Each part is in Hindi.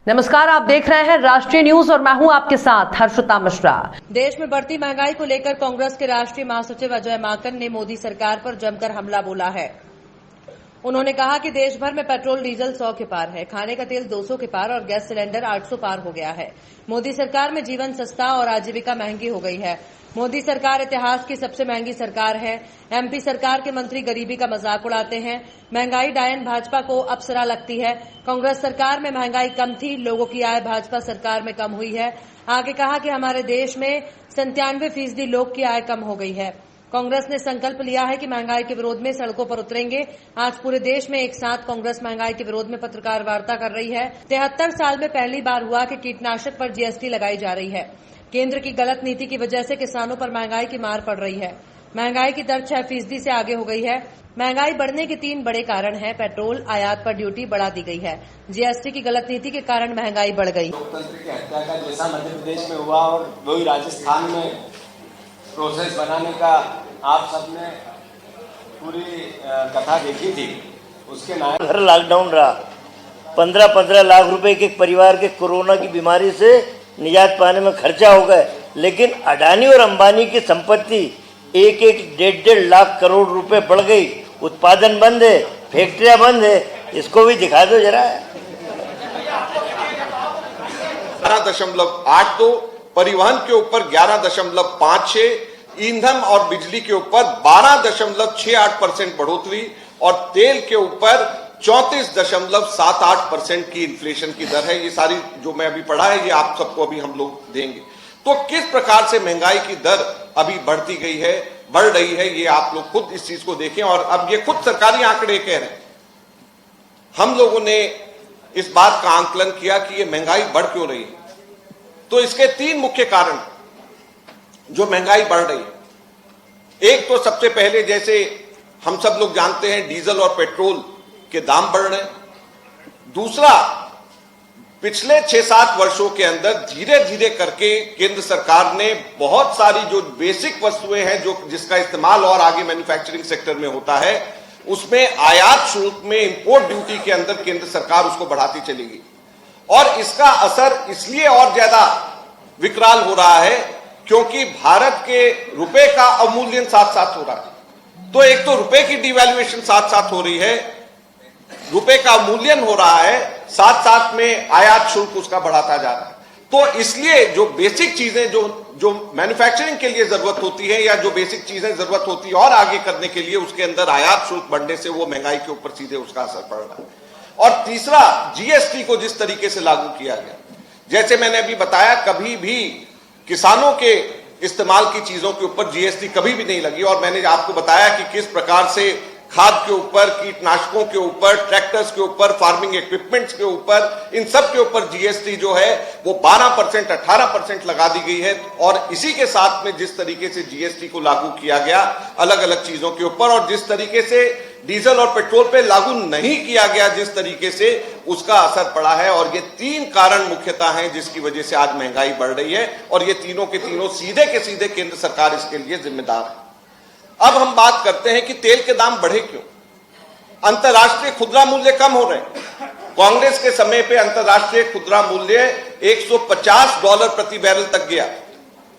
नमस्कार, आप देख रहे हैं राष्ट्रीय न्यूज और मैं हूं आपके साथ हर्षिता मिश्रा। देश में बढ़ती महंगाई को लेकर कांग्रेस के राष्ट्रीय महासचिव अजय माकन ने मोदी सरकार पर जमकर हमला बोला है। उन्होंने कहा कि देश भर में पेट्रोल डीजल 100 के पार है, खाने का तेल 200 के पार और गैस सिलेंडर 800 पार हो गया है। मोदी सरकार में जीवन सस्ता और आजीविका महंगी हो गई है। मोदी सरकार इतिहास की सबसे महंगी सरकार है। एमपी सरकार के मंत्री गरीबी का मजाक उड़ाते हैं। महंगाई डायन भाजपा को अप्सरा लगती है। कांग्रेस सरकार में महंगाई कम थी, लोगों की आय भाजपा सरकार में कम हुई है। आगे कहा कि हमारे देश में 97% लोग की आय कम हो गई है। कांग्रेस ने संकल्प लिया है कि महंगाई के विरोध में सड़कों पर उतरेंगे। आज पूरे देश में एक साथ कांग्रेस महंगाई के विरोध में पत्रकार वार्ता कर रही है। 73 साल में पहली बार हुआ कि कीटनाशक पर जीएसटी लगाई जा रही है। केंद्र की गलत नीति की वजह से किसानों पर महंगाई की मार पड़ रही है। महंगाई की दर 6% से आगे हो गई है। महंगाई बढ़ने के 3 बड़े कारण हैं। पेट्रोल आयात पर ड्यूटी बढ़ा दी गई है। जीएसटी की गलत नीति के कारण महंगाई बढ़ गई। लोकतंत्र की हत्या का जैसा मध्य प्रदेश में हुआ और वही राजस्थान में प्रोसेस बनाने का आप सबने पूरी कथा देखी थी। उसके नाम हर लॉकडाउन रहा, 15-15 लाख रुपए के परिवार के कोरोना की बीमारी से निजात पाने में खर्चा हो गए। लेकिन अडानी और अंबानी की संपत्ति 1-1, 1.5 लाख करोड़ रुपए बढ़ गई। उत्पादन बंद है, फैक्ट्रियां बंद है, इसको भी दिखा दो जरा। 11.82, परिवहन के ऊपर 11.56, ईंधन और बिजली के ऊपर 12.68% बढ़ोतरी और तेल के ऊपर 34.78% की इन्फ्लेशन की दर है। ये सारी जो मैं अभी पढ़ा है ये आप सबको अभी हम लोग देंगे। तो किस प्रकार से महंगाई की दर अभी बढ़ती गई है, बढ़ रही है, ये आप लोग खुद इस चीज को देखें। और अब ये खुद सरकारी आंकड़े कह रहे हैं। हम लोगों ने इस बात का आंकलन किया कि ये महंगाई बढ़ क्यों रही है। तो इसके 3 मुख्य कारण जो महंगाई बढ़ रही है। एक तो सबसे पहले जैसे हम सब लोग जानते हैं डीजल और पेट्रोल के दाम बढ़ रहे हैं। दूसरा, पिछले 6-7 वर्षों के अंदर धीरे धीरे करके केंद्र सरकार ने बहुत सारी जो बेसिक वस्तुएं हैं जो जिसका इस्तेमाल और आगे मैन्युफैक्चरिंग सेक्टर में होता है उसमें आयात शुल्क में इंपोर्ट ड्यूटी के अंदर केंद्र सरकार उसको बढ़ाती चलेगी। और इसका असर इसलिए और ज्यादा विकराल हो रहा है क्योंकि भारत के रुपए का अवमूल्यन साथ साथ हो रहा है। तो एक तो रुपए की डिवैल्यूएशन साथ साथ हो रही है, रुपए का अवमूल्यन हो रहा है, साथ साथ में आयात शुल्क उसका बढ़ाता जा रहा है। तो इसलिए जो बेसिक चीजें जो मैन्युफैक्चरिंग के लिए जरूरत होती है या जो बेसिक चीजें जरूरत होती है और आगे करने के लिए उसके अंदर आयात शुल्क बढ़ने से वो महंगाई के ऊपर सीधे उसका असर पड़ रहा है। और तीसरा, जीएसटी को जिस तरीके से लागू किया गया, जैसे मैंने अभी बताया, कभी भी किसानों के इस्तेमाल की चीजों के ऊपर जीएसटी कभी भी नहीं लगी। और मैंने आपको बताया कि किस प्रकार से खाद के ऊपर, कीटनाशकों के ऊपर, ट्रैक्टर्स के ऊपर, फार्मिंग इक्विपमेंट्स के ऊपर, इन सब के ऊपर जीएसटी जो है वो 12%, 18% लगा दी गई है। और इसी के साथ में जिस तरीके से जीएसटी को लागू किया गया अलग अलग चीजों के ऊपर और जिस तरीके से डीजल और पेट्रोल पे लागू नहीं किया गया जिस तरीके से, उसका असर पड़ा है। और ये 3 कारण मुख्यतः हैं जिसकी वजह से आज महंगाई बढ़ रही है। और ये तीनों के तीनों सीधे के सीधे केंद्र सरकार इसके लिए जिम्मेदार है। अब हम बात करते हैं कि तेल के दाम बढ़े क्यों। अंतर्राष्ट्रीय खुदरा मूल्य कम हो रहे हैं। कांग्रेस के समय पे अंतर्राष्ट्रीय खुदरा मूल्य $150 प्रति बैरल तक गया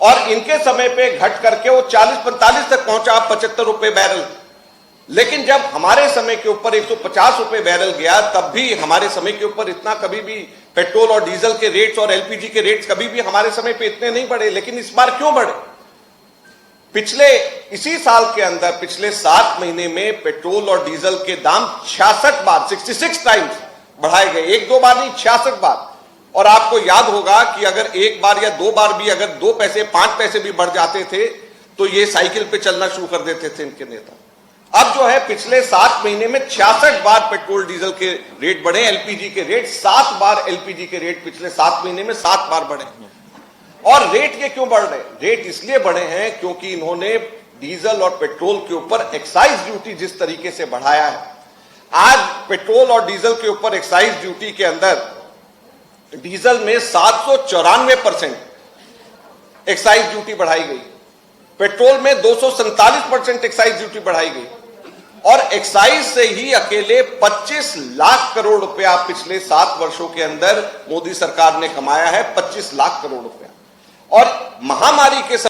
और इनके समय पे घट करके वो 40-45 तक पहुंचा, 75 रुपए बैरल। लेकिन जब हमारे समय के ऊपर 150 रुपए बैरल गया तब भी हमारे समय के ऊपर इतना कभी भी पेट्रोल और डीजल के रेट्स और एलपीजी के रेट्स कभी भी हमारे समय पे इतने नहीं बढ़े। लेकिन इस बार क्यों बढ़े? पिछले इसी साल के अंदर पिछले 7 महीने में पेट्रोल और डीजल के दाम 66 बार 66 टाइम्स बढ़ाए गए। 1-2 बार नहीं, 66 बार। और आपको याद होगा कि अगर 1 बार या 2 बार भी अगर 2 पैसे 5 पैसे भी बढ़ जाते थे तो ये साइकिल पे चलना शुरू कर देते थे इनके नेता। अब जो है पिछले 7 महीने में 66 बार पेट्रोल डीजल के रेट बढ़े, एलपीजी के रेट 7 बार, एलपीजी के रेट पिछले 7 महीने में 7 बार बढ़े। और रेट ये क्यों बढ़ रहे? रेट इसलिए बढ़े हैं क्योंकि इन्होंने डीजल और पेट्रोल के ऊपर एक्साइज ड्यूटी जिस तरीके से बढ़ाया है। आज पेट्रोल और डीजल के ऊपर एक्साइज ड्यूटी के अंदर डीजल में 794% एक्साइज ड्यूटी बढ़ाई गई, पेट्रोल में 247% एक्साइज ड्यूटी बढ़ाई गई और एक्साइज से ही अकेले 25 लाख करोड़ रुपया पिछले 7 वर्षों के अंदर मोदी सरकार ने कमाया है, 25 लाख करोड़ रुपया। और महामारी के